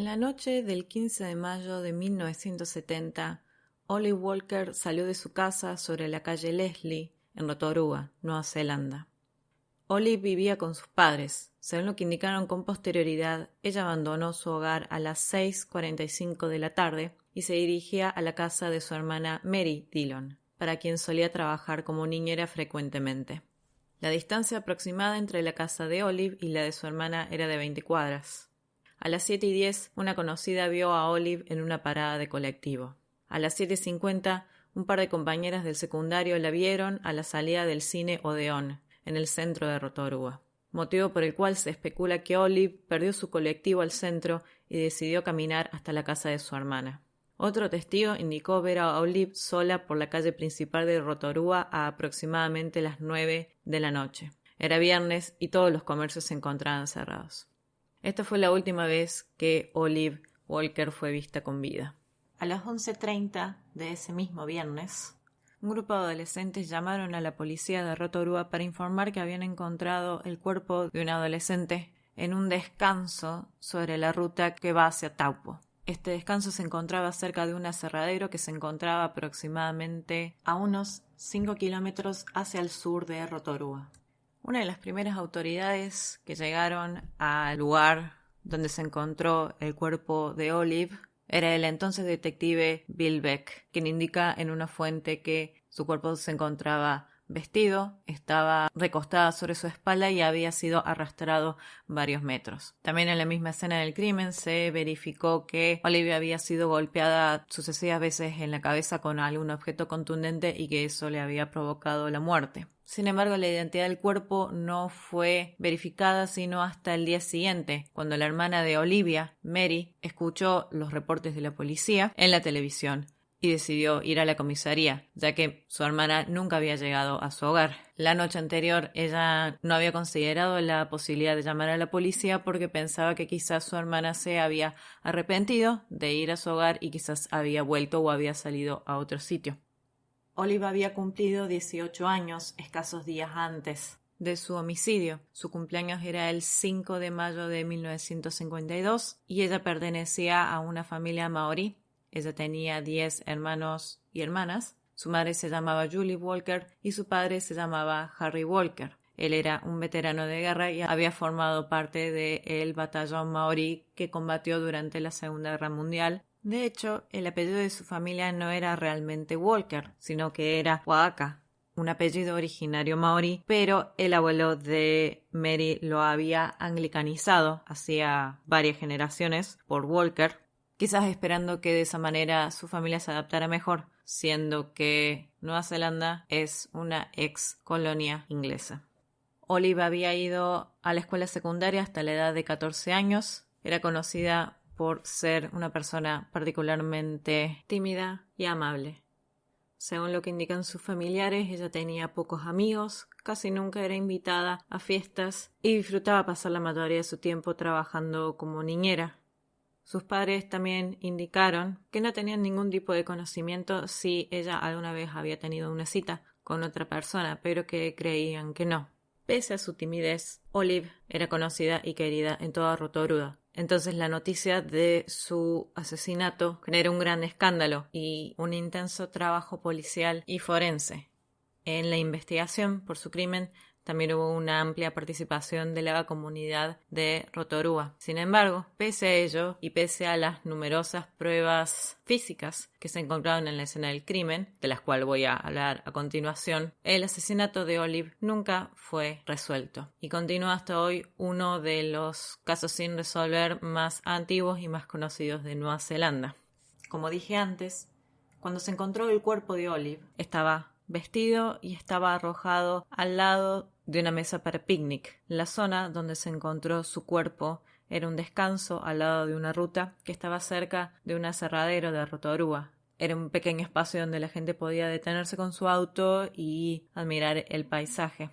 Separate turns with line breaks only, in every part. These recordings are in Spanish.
En la noche del 15 de mayo de 1970, Olive Walker salió de su casa sobre la calle Leslie, en Rotorua, Nueva Zelanda. Olive vivía con sus padres. Según lo que indicaron con posterioridad, ella abandonó su hogar a las 6:45 de la tarde y se dirigía a la casa de su hermana Mary Dillon, para quien solía trabajar como niñera frecuentemente. La distancia aproximada entre la casa de Olive y la de su hermana era de 20 cuadras. A las 7:10, una conocida vio a Olive en una parada de colectivo. A las 7:50, un par de compañeras del secundario la vieron a la salida del cine Odeón, en el centro de Rotorua, motivo por el cual se especula que Olive perdió su colectivo al centro y decidió caminar hasta la casa de su hermana. Otro testigo indicó ver a Olive sola por la calle principal de Rotorua a aproximadamente las 9 de la noche. Era viernes y todos los comercios se encontraban cerrados. Esta fue la última vez que Olive Walker fue vista con vida. A las 11:30 de ese mismo viernes, un grupo de adolescentes llamaron a la policía de Rotorua para informar que habían encontrado el cuerpo de un adolescente en un descanso sobre la ruta que va hacia Taupo. Este descanso se encontraba cerca de un aserradero que se encontraba aproximadamente a unos 5 kilómetros hacia el sur de Rotorua. Una de las primeras autoridades que llegaron al lugar donde se encontró el cuerpo de Olive era el entonces detective Bill Beck, quien indica en una fuente que su cuerpo se encontraba vestido, estaba recostada sobre su espalda y había sido arrastrado varios metros. También en la misma escena del crimen se verificó que Olivia había sido golpeada sucesivas veces en la cabeza con algún objeto contundente y que eso le había provocado la muerte. Sin embargo, la identidad del cuerpo no fue verificada sino hasta el día siguiente, cuando la hermana de Olivia, Mary, escuchó los reportes de la policía en la televisión y decidió ir a la comisaría, ya que su hermana nunca había llegado a su hogar. La noche anterior ella no había considerado la posibilidad de llamar a la policía porque pensaba que quizás su hermana se había arrepentido de ir a su hogar y quizás había vuelto o había salido a otro sitio. Olive había cumplido 18 años escasos días antes de su homicidio. Su cumpleaños era el 5 de mayo de 1952 y ella pertenecía a una familia maorí. Ella tenía 10 hermanos y hermanas. Su madre se llamaba Julie Walker y su padre se llamaba Harry Walker. Él era un veterano de guerra y había formado parte del batallón maorí que combatió durante la Segunda Guerra Mundial. De hecho, el apellido de su familia no era realmente Walker, sino que era Waaka, un apellido originario maorí, pero el abuelo de Mary lo había anglicanizado hacía varias generaciones por Walker, quizás esperando que de esa manera su familia se adaptara mejor, siendo que Nueva Zelanda es una ex colonia inglesa. Olive había ido a la escuela secundaria hasta la edad de 14 años, era conocida por ser una persona particularmente tímida y amable. Según lo que indican sus familiares, ella tenía pocos amigos, casi nunca era invitada a fiestas y disfrutaba pasar la mayoría de su tiempo trabajando como niñera. Sus padres también indicaron que no tenían ningún tipo de conocimiento si ella alguna vez había tenido una cita con otra persona, pero que creían que no. Pese a su timidez, Olive era conocida y querida en toda Rotorua. Entonces la noticia de su asesinato generó un gran escándalo y un intenso trabajo policial y forense. En la investigación por su crimen también hubo una amplia participación de la comunidad de Rotorua. Sin embargo, pese a ello y pese a las numerosas pruebas físicas que se encontraron en la escena del crimen, de las cuales voy a hablar a continuación, el asesinato de Olive nunca fue resuelto y continúa hasta hoy uno de los casos sin resolver más antiguos y más conocidos de Nueva Zelanda. Como dije antes, cuando se encontró el cuerpo de Olive, estaba vestido y estaba arrojado al lado de una mesa para picnic. La zona donde se encontró su cuerpo era un descanso al lado de una ruta que estaba cerca de un aserradero de Rotorua. Era un pequeño espacio donde la gente podía detenerse con su auto y admirar el paisaje.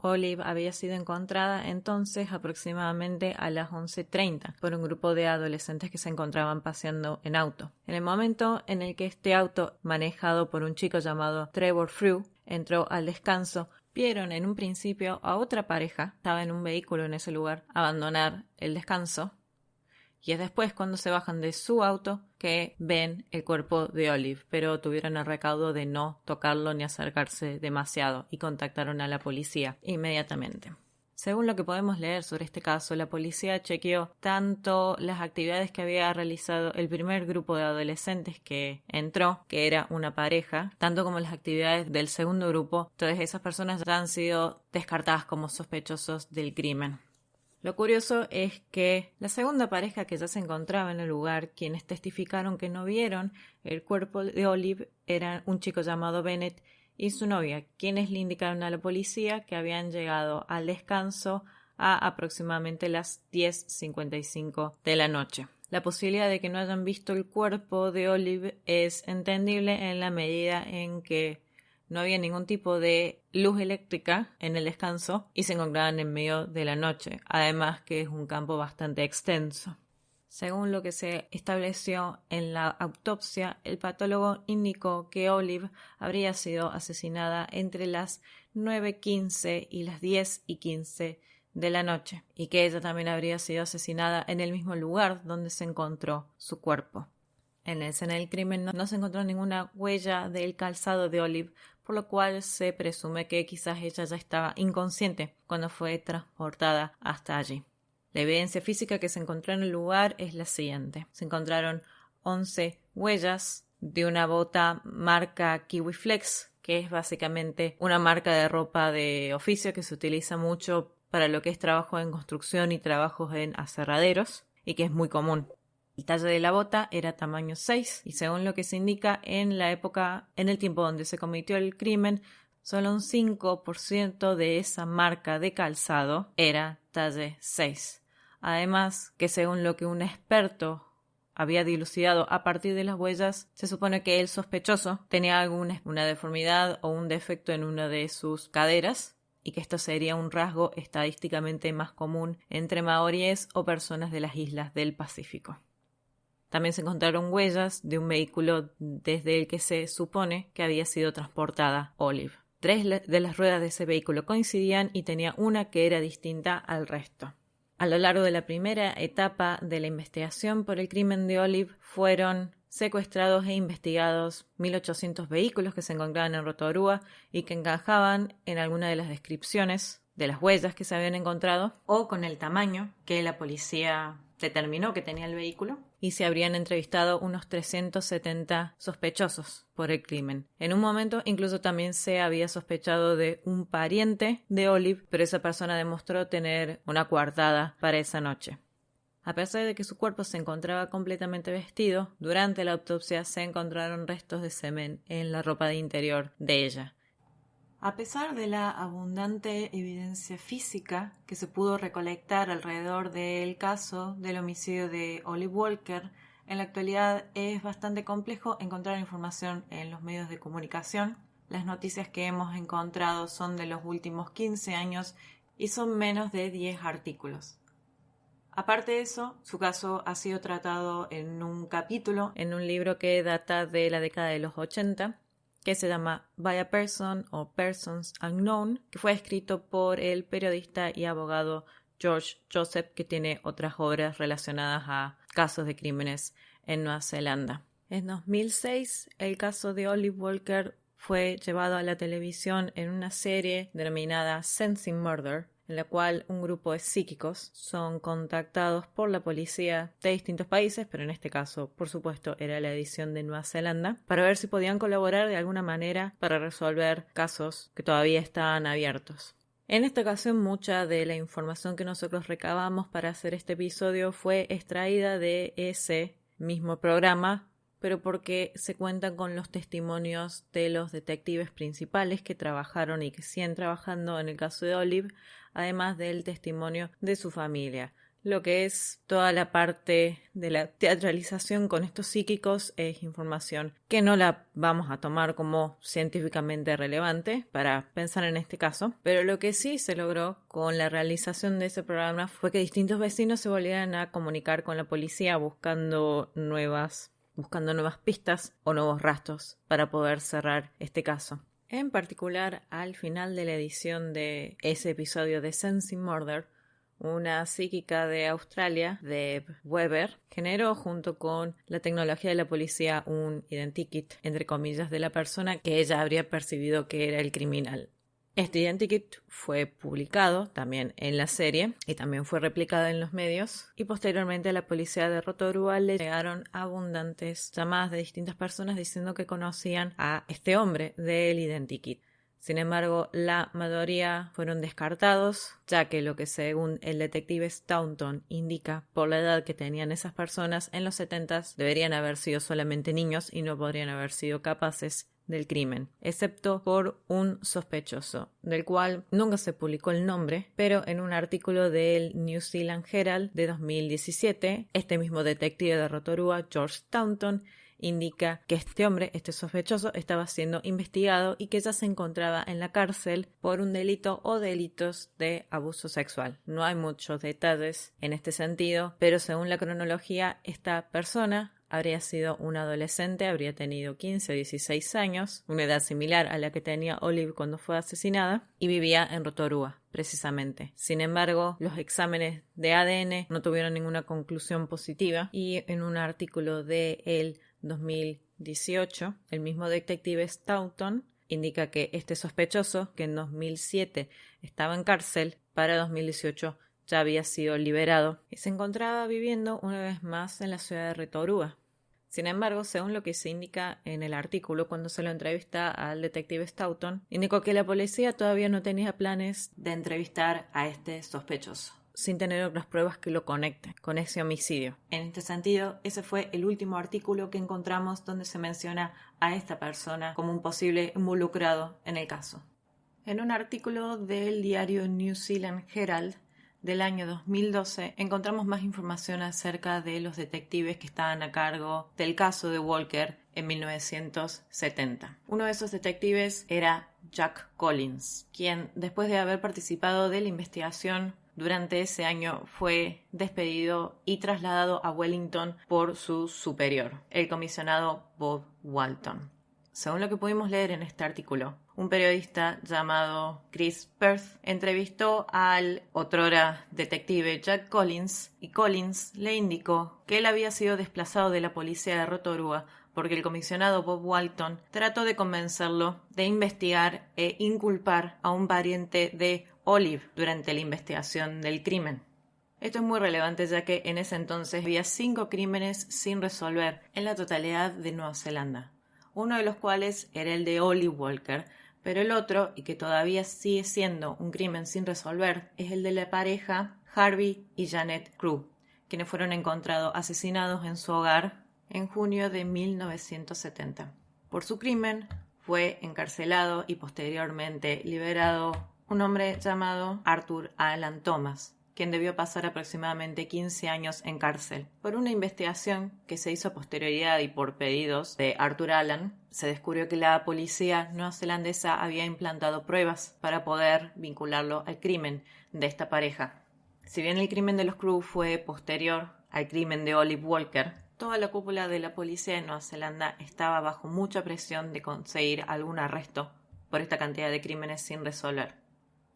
Olive había sido encontrada entonces aproximadamente a las 11:30 por un grupo de adolescentes que se encontraban paseando en auto. En el momento en el que este auto, manejado por un chico llamado Trevor Frew, entró al descanso, vieron en un principio a otra pareja, estaba en un vehículo en ese lugar, abandonar el descanso, Y es después cuando se bajan de su auto que ven el cuerpo de Olive, pero tuvieron el recaudo de no tocarlo ni acercarse demasiado y contactaron a la policía inmediatamente. Según lo que podemos leer sobre este caso, la policía chequeó tanto las actividades que había realizado el primer grupo de adolescentes que entró, que era una pareja, tanto como las actividades del segundo grupo. Todas esas personas ya han sido descartadas como sospechosos del crimen. Lo curioso es que la segunda pareja que ya se encontraba en el lugar, quienes testificaron que no vieron el cuerpo de Olive, era un chico llamado Bennett y su novia, quienes le indicaron a la policía que habían llegado al descanso a aproximadamente las 10:55 de la noche. La posibilidad de que no hayan visto el cuerpo de Olive es entendible en la medida en que no había ningún tipo de luz eléctrica en el descanso y se encontraban en medio de la noche, además que es un campo bastante extenso. Según lo que se estableció en la autopsia, el patólogo indicó que Olive habría sido asesinada entre las 9:15 y las 10:15 de la noche y que ella también habría sido asesinada en el mismo lugar donde se encontró su cuerpo. En la escena del crimen no se encontró ninguna huella del calzado de Olive, por lo cual se presume que quizás ella ya estaba inconsciente cuando fue transportada hasta allí. La evidencia física que se encontró en el lugar es la siguiente. Se encontraron 11 huellas de una bota marca Kiwi Flex, que es básicamente una marca de ropa de oficio que se utiliza mucho para lo que es trabajo en construcción y trabajos en aserraderos y que es muy común. El talle de la bota era tamaño 6 y según lo que se indica en la época, en el tiempo donde se cometió el crimen, solo un 5% de esa marca de calzado era talle 6. Además, que según lo que un experto había dilucidado a partir de las huellas, se supone que el sospechoso tenía una deformidad o un defecto en una de sus caderas y que esto sería un rasgo estadísticamente más común entre maoríes o personas de las islas del Pacífico. También se encontraron huellas de un vehículo desde el que se supone que había sido transportada Olive. 3 de las ruedas de ese vehículo coincidían y tenía una que era distinta al resto. A lo largo de la primera etapa de la investigación por el crimen de Olive fueron secuestrados e investigados 1.800 vehículos que se encontraban en Rotorua y que encajaban en alguna de las descripciones de las huellas que se habían encontrado o con el tamaño que la policía determinó que tenía el vehículo, y se habrían entrevistado unos 370 sospechosos por el crimen. En un momento incluso también se había sospechado de un pariente de Olive, pero esa persona demostró tener una coartada para esa noche. A pesar de que su cuerpo se encontraba completamente vestido, durante la autopsia se encontraron restos de semen en la ropa de interior de ella. A pesar de la abundante evidencia física que se pudo recolectar alrededor del caso del homicidio de Olive Walker, en la actualidad es bastante complejo encontrar información en los medios de comunicación. Las noticias que hemos encontrado son de los últimos 15 años y son menos de 10 artículos. Aparte de eso, su caso ha sido tratado en un capítulo en un libro que data de la década de los 80, que se llama By a Person o Persons Unknown, que fue escrito por el periodista y abogado George Joseph, que tiene otras obras relacionadas a casos de crímenes en Nueva Zelanda. En 2006, el caso de Olive Walker fue llevado a la televisión en una serie denominada Sensing Murder, en la cual un grupo de psíquicos son contactados por la policía de distintos países, pero en este caso, por supuesto, era la edición de Nueva Zelanda, para ver si podían colaborar de alguna manera para resolver casos que todavía estaban abiertos. En esta ocasión, mucha de la información que nosotros recabamos para hacer este episodio fue extraída de ese mismo programa, pero porque se cuentan con los testimonios de los detectives principales que trabajaron y que siguen trabajando en el caso de Olive, además del testimonio de su familia. Lo que es toda la parte de la teatralización con estos psíquicos es información que no la vamos a tomar como científicamente relevante para pensar en este caso, pero lo que sí se logró con la realización de ese programa fue que distintos vecinos se volvieran a comunicar con la policía buscando nuevas pistas o nuevos rastros para poder cerrar este caso. En particular, al final de la edición de ese episodio de Sensing Murder, una psíquica de Australia, Deb Weber, generó junto con la tecnología de la policía un identikit, entre comillas, de la persona que ella habría percibido que era el criminal. Este identikit fue publicado también en la serie y también fue replicado en los medios, y posteriormente a la policía de Rotorua le llegaron abundantes llamadas de distintas personas diciendo que conocían a este hombre del identikit. Sin embargo, la mayoría fueron descartados, ya que lo que según el detective Staunton indica por la edad que tenían esas personas, en los 70s deberían haber sido solamente niños y no podrían haber sido capaces del crimen, excepto por un sospechoso, del cual nunca se publicó el nombre, pero en un artículo del New Zealand Herald de 2017, este mismo detective de Rotorua, George Staunton, indica que este hombre, este sospechoso, estaba siendo investigado y que ya se encontraba en la cárcel por un delito o delitos de abuso sexual. No hay muchos detalles en este sentido, pero según la cronología, esta persona habría sido un adolescente, habría tenido 15 o 16 años, una edad similar a la que tenía Olive cuando fue asesinada, y vivía en Rotorua, precisamente. Sin embargo, los exámenes de ADN no tuvieron ninguna conclusión positiva, y en un artículo de el 2018, el mismo detective Staunton indica que este sospechoso, que en 2007 estaba en cárcel, para 2018 ya había sido liberado y se encontraba viviendo una vez más en la ciudad de Rotorua. Sin embargo, según lo que se indica en el artículo cuando se lo entrevista al detective Staunton, indicó que la policía todavía no tenía planes de entrevistar a este sospechoso, sin tener otras pruebas que lo conecten con ese homicidio. En este sentido, ese fue el último artículo que encontramos donde se menciona a esta persona como un posible involucrado en el caso. En un artículo del diario New Zealand Herald del año 2012 encontramos más información acerca de los detectives que estaban a cargo del caso de Walker en 1970. Uno de esos detectives era Jack Collins, quien, después de haber participado de la investigación durante ese año, fue despedido y trasladado a Wellington por su superior, el comisionado Bob Walton. Según lo que pudimos leer en este artículo, un periodista llamado Chris Perth entrevistó al otrora detective Jack Collins, y Collins le indicó que él había sido desplazado de la policía de Rotorua porque el comisionado Bob Walton trató de convencerlo de investigar e inculpar a un pariente de Olive durante la investigación del crimen. Esto es muy relevante, ya que en ese entonces había 5 crímenes sin resolver en la totalidad de Nueva Zelanda, uno de los cuales era el de Olive Walker, pero el otro, y que todavía sigue siendo un crimen sin resolver, es el de la pareja Harvey y Janet Crew, quienes fueron encontrados asesinados en su hogar en junio de 1970. Por su crimen fue encarcelado y posteriormente liberado un hombre llamado Arthur Alan Thomas, quien debió pasar aproximadamente 15 años en cárcel. Por una investigación que se hizo a posterioridad y por pedidos de Arthur Allan, se descubrió que la policía neozelandesa había implantado pruebas para poder vincularlo al crimen de esta pareja. Si bien el crimen de los Crew fue posterior al crimen de Olive Walker, toda la cúpula de la policía de Nueva Zelanda estaba bajo mucha presión de conseguir algún arresto por esta cantidad de crímenes sin resolver.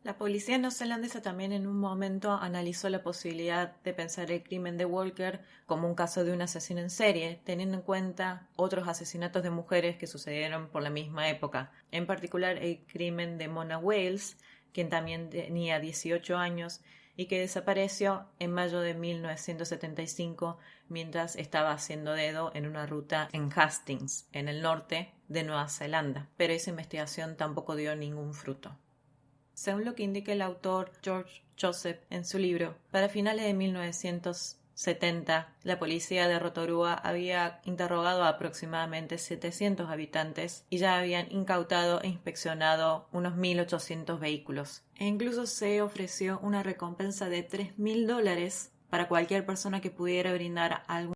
La policía neozelandesa también en un momento analizó la posibilidad de pensar el crimen de Walker como un caso de un asesino en serie, teniendo en cuenta otros asesinatos de mujeres que sucedieron por la misma época, en particular el crimen de Mona Wales, quien también tenía 18 años y que desapareció en mayo de 1975 mientras estaba haciendo dedo en una ruta en Hastings, en el norte de Nueva Zelanda, pero esa investigación tampoco dio ningún fruto. Según lo que indica el autor George Joseph en su libro, para finales de 1970, la policía de Rotorua había interrogado a aproximadamente 700 habitantes y ya habían incautado e inspeccionado unos 1.800 vehículos. E incluso se ofreció una recompensa de $3.000 para cualquier persona que pudiera brindar algún